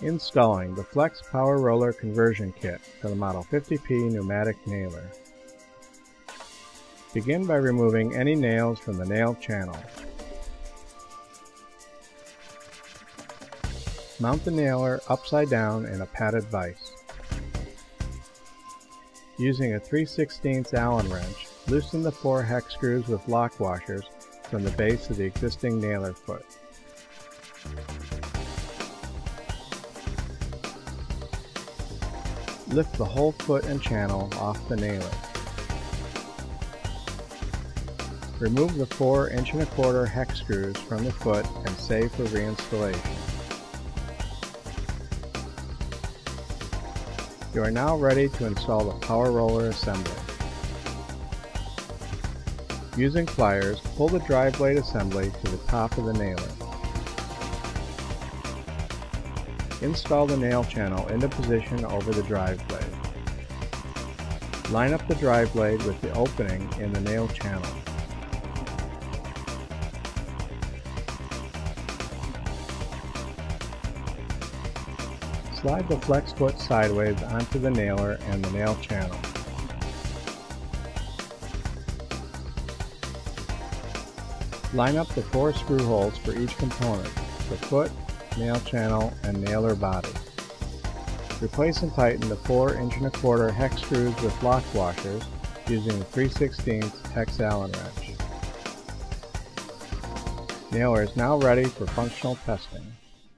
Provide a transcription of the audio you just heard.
Installing the Flex Power Roller Conversion Kit for the Model 50P pneumatic nailer. Begin by removing any nails from the nail channel. Mount the nailer upside down in a padded vise. Using a 3/16 Allen wrench, loosen the 4 hex screws with lock washers from the base of the existing nailer foot. Lift the whole foot and channel off the nailer. Remove the 4 1¼ inch hex screws from the foot and save for reinstallation. You are now ready to install the power roller assembly. Using pliers, pull the drive blade assembly to the top of the nailer. Install the nail channel into position over the drive blade. Line up the drive blade with the opening in the nail channel. Slide the flex foot sideways onto the nailer and the nail channel. Line up the 4 screw holes for each component: the foot, nail channel, and nailer body. Replace and tighten the 4 1¼ inch hex screws with lock washers using the 3/16 hex Allen wrench. Nailer is now ready for functional testing.